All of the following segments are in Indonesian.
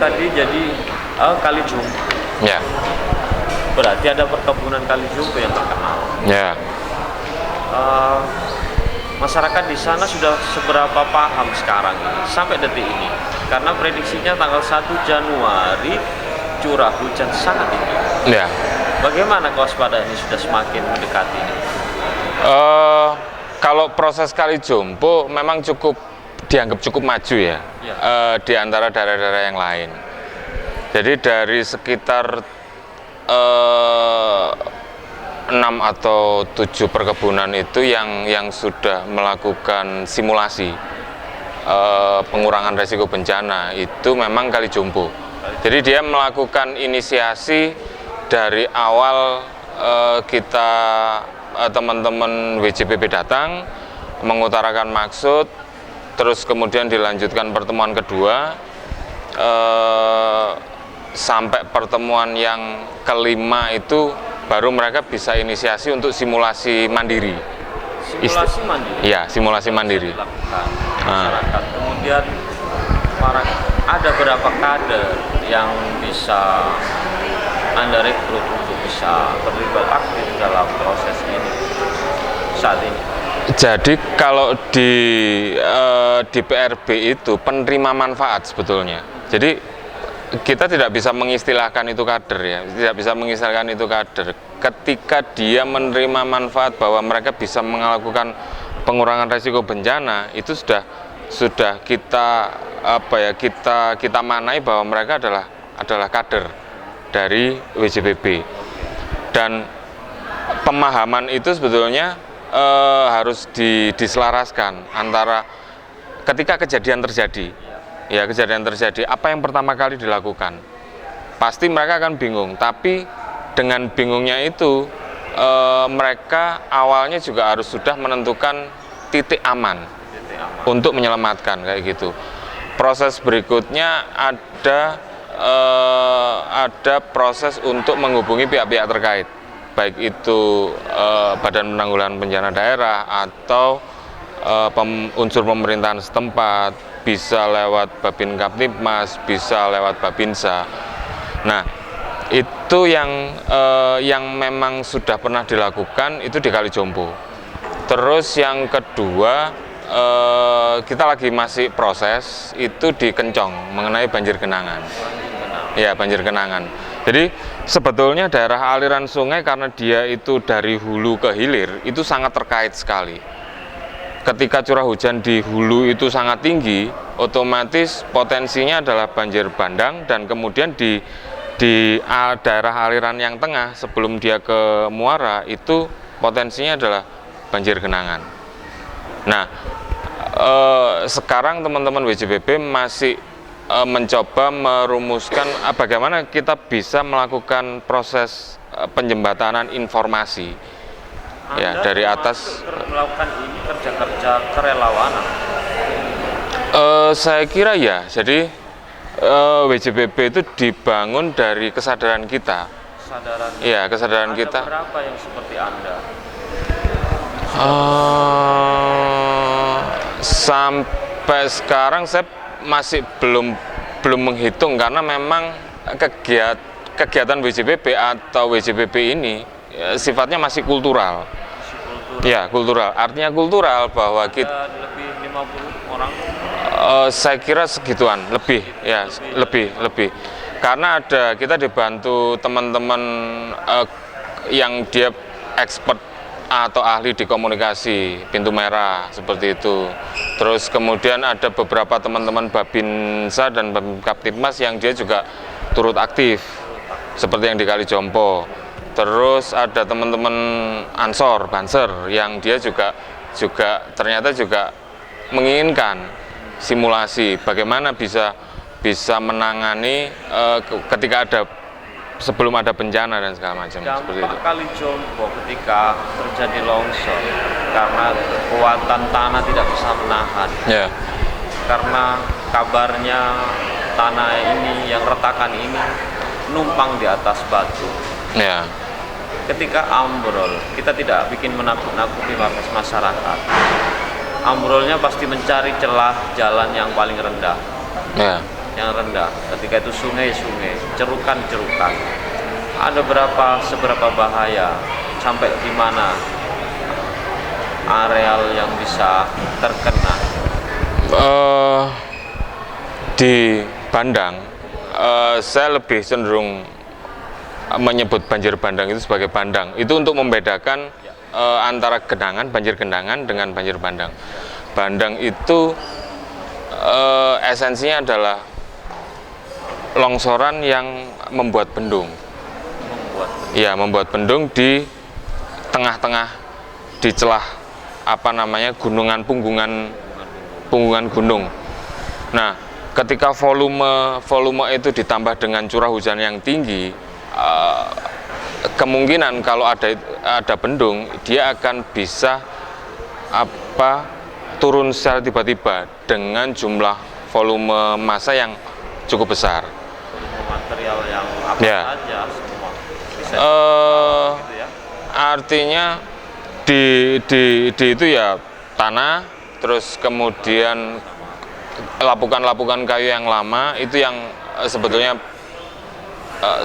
tadi jadi kali jumbo. Ya. Berarti ada perkebunan kali jumbo yang terkenal. Ya. Masyarakat di sana sudah seberapa paham sekarang ini, sampai detik ini? Karena prediksinya tanggal 1 Januari curah hujan sangat tinggi. Ya. Bagaimana kewaspadaan ini sudah semakin mendekati ini? Kalau proses kali jumbo memang dianggap cukup maju ya, di antara daerah-daerah yang lain. Jadi dari sekitar 6 atau 7 perkebunan itu yang sudah melakukan simulasi pengurangan resiko bencana itu memang kali jumbo. Jadi dia melakukan inisiasi dari awal kita teman-teman WJBP datang mengutarakan maksud, terus kemudian dilanjutkan pertemuan kedua sampai pertemuan yang kelima itu baru mereka bisa inisiasi untuk simulasi mandiri. Simulasi mandiri? Iya, simulasi mandiri. Masyarakat. Kemudian ada berapa kader yang bisa Anda rekrut untuk bisa terlibat aktif dalam proses ini saat ini? Jadi kalau di PRB itu penerima manfaat sebetulnya. Jadi kita tidak bisa mengistilahkan itu kader ya, tidak bisa mengistilahkan itu kader. Ketika dia menerima manfaat bahwa mereka bisa melakukan pengurangan risiko bencana, itu sudah kita kita manai bahwa mereka adalah kader dari WJBP. Dan pemahaman itu sebetulnya harus diselaraskan antara ketika kejadian terjadi. Ya, kejadian terjadi, apa yang pertama kali dilakukan? Pasti mereka akan bingung, tapi dengan bingungnya itu mereka awalnya juga harus sudah menentukan titik aman untuk menyelamatkan, kayak gitu. Proses berikutnya ada proses untuk menghubungi pihak-pihak terkait, baik itu Badan Penanggulangan Bencana Daerah atau unsur pemerintahan setempat, bisa lewat Babin Kaptipmas, bisa lewat Babinsa. Nah, itu yang memang sudah pernah dilakukan itu di Kali Jompo. Terus yang kedua, kita lagi masih proses itu di Kencong mengenai banjir genangan. Ya, banjir genangan. Jadi sebetulnya daerah aliran sungai karena dia itu dari hulu ke hilir itu sangat terkait sekali. Ketika curah hujan di hulu itu sangat tinggi, otomatis potensinya adalah banjir bandang, dan kemudian di daerah aliran yang tengah sebelum dia ke muara itu potensinya adalah banjir genangan. Nah, sekarang teman-teman WJBP masih mencoba merumuskan bagaimana kita bisa melakukan proses penjembatanan informasi. Ya, dari atas melakukan ini kerja kerelawanan. Saya kira ya. Jadi WJBP itu dibangun dari kesadaran kita. Iya, kesadaran kita. Ada berapa yang seperti Anda? Sampai sekarang saya masih belum menghitung karena memang kegiatan WJBP atau WJBP ini sifatnya masih kultural. Ya, kultural. Artinya kultural bahwa kita lebih 50 orang. Saya kira segituan, lebih ya, lebih. Karena kita dibantu teman-teman yang dia expert atau ahli di komunikasi, pintu merah seperti itu. Terus kemudian ada beberapa teman-teman Babinsa dan Babin Kaptipmas yang dia juga turut aktif seperti yang di Kali Jompo. Terus ada teman-teman Ansor, Banser yang dia juga ternyata juga menginginkan simulasi bagaimana bisa menangani ketika sebelum ada bencana dan segala macam seperti itu. Kali Jompo ketika terjadi longsor karena kekuatan tanah tidak bisa menahan. Ya. Karena kabarnya tanah ini yang retakan ini numpang di atas batu. Ya. Ketika ambrol, kita tidak bikin menakut-nakuti masyarakat. Ambrolnya pasti mencari celah jalan yang paling rendah. Ya. yang rendah. Ketika itu sungai-sungai, cerukan-cerukan. Ada seberapa bahaya, sampai di mana areal yang bisa terkena? Di Bandang, saya lebih cenderung menyebut banjir bandang itu sebagai bandang. Itu untuk membedakan antara banjir genangan dengan banjir bandang. Bandang itu esensinya adalah longsoran yang membuat bendung. Ya, membuat bendung di tengah-tengah, di celah gunungan punggungan gunung. Nah, ketika volume itu ditambah dengan curah hujan yang tinggi, kemungkinan kalau ada bendung, dia akan bisa turun secara tiba-tiba dengan jumlah volume massa yang cukup besar. Material yang apa saja semua bisa gitu ya. Artinya di itu ya tanah, terus kemudian lapukan-lapukan kayu yang lama itu yang sebetulnya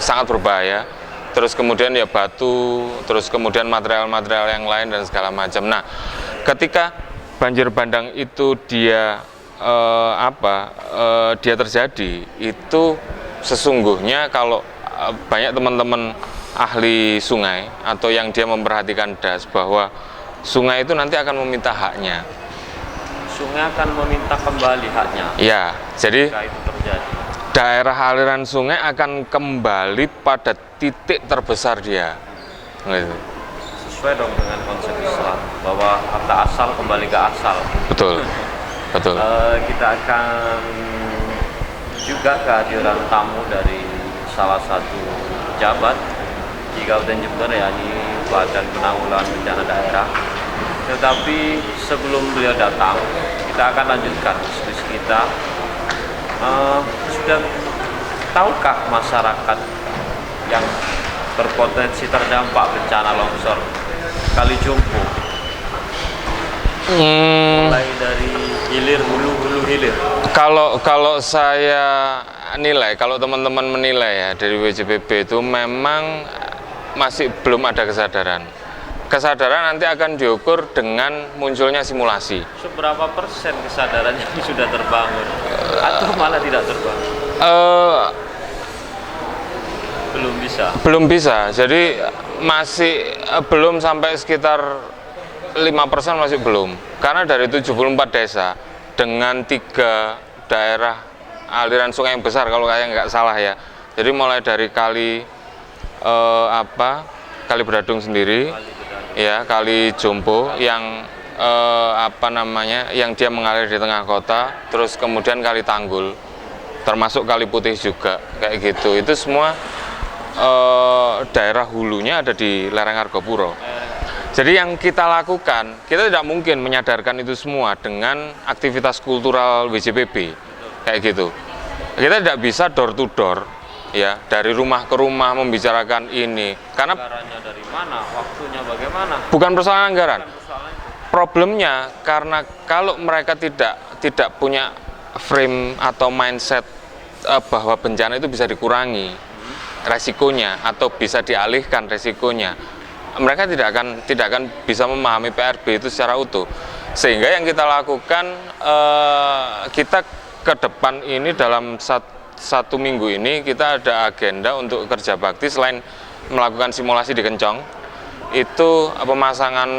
sangat berbahaya. Terus kemudian ya batu, terus kemudian material-material yang lain dan segala macam. Nah, ketika banjir bandang itu dia terjadi, itu sesungguhnya kalau banyak teman-teman ahli sungai atau yang dia memperhatikan das bahwa sungai itu nanti akan meminta haknya. Sungai akan meminta kembali haknya. Ya, jadi jika itu terjadi, daerah aliran sungai akan kembali pada titik terbesar dia. Gitu. Sesuai dong dengan konsep Islam bahwa harta asal kembali ke asal. Betul, betul. Kita akan juga kehadiran tamu dari salah satu pejabat di Kabupaten Jember, yakni Badan Penanggulangan Bencana Daerah. Tetapi sebelum beliau datang, kita akan lanjutkan diskusi kita. Sudah tahukah masyarakat yang berpotensi terdampak bencana longsor Kali Jompo? Mulai dari hilir, hulu hilir. Kalau saya nilai, kalau teman-teman menilai ya dari WJPB itu memang masih belum ada kesadaran. Kesadaran nanti akan diukur dengan munculnya simulasi. Seberapa persen kesadaran yang sudah terbangun atau malah tidak terbangun? Belum bisa. Jadi masih belum sampai sekitar 5% masih belum. Karena dari 74 desa dengan 3 daerah aliran sungai yang besar kalau saya nggak salah ya. Jadi mulai dari Kali Beradung sendiri, ya Kali Jompo yang yang dia mengalir di tengah kota, terus kemudian Kali Tanggul, termasuk Kali Putih juga kayak gitu. Itu semua daerah hulunya ada di lereng Argopuro. Jadi yang kita lakukan, kita tidak mungkin menyadarkan itu semua dengan aktivitas kultural WJPB kayak gitu. Kita tidak bisa door to door, ya, dari rumah ke rumah membicarakan ini. Karena anggarannya dari mana, waktunya bagaimana? Bukan persoalan anggaran. Problemnya karena kalau mereka tidak punya frame atau mindset bahwa bencana itu bisa dikurangi resikonya atau bisa dialihkan resikonya, mereka tidak akan bisa memahami PRB itu secara utuh. Sehingga yang kita lakukan, kita ke depan ini dalam satu minggu ini kita ada agenda untuk kerja bakti. Selain melakukan simulasi di Kencong, itu pemasangan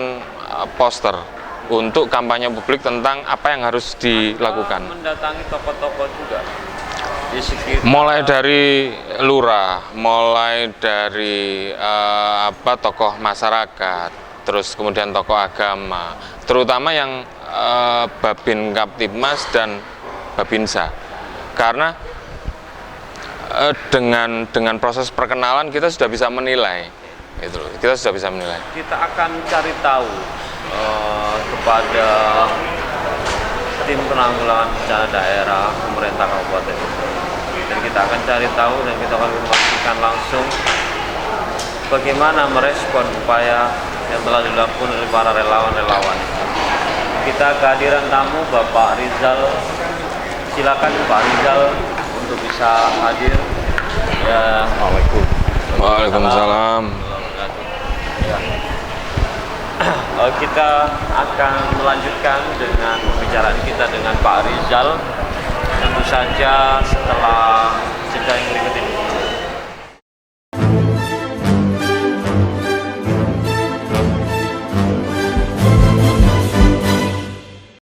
poster untuk kampanye publik tentang apa yang harus dilakukan. Mendatangi tokoh-tokoh juga di sekitar, mulai dari lurah, mulai dari tokoh masyarakat, terus kemudian tokoh agama, terutama yang Babin Kaptibmas dan Babinsa. Karena dengan proses perkenalan kita sudah bisa menilai, gitu loh. Kita sudah bisa menilai. Kita akan cari tahu kepada tim penanggulangan bencana daerah pemerintah kabupaten, dan kita akan cari tahu dan kita akan memastikan langsung bagaimana merespon upaya yang telah dilakukan oleh para relawan-relawan. Kita kehadiran tamu Bapak Rizal. Silakan Pak Rizal untuk bisa hadir. Ya, Waalaikumsalam. Ya. Kita akan melanjutkan dengan pembicaraan kita dengan Pak Rizal. Tentu saja setelah jeda yang berikut ini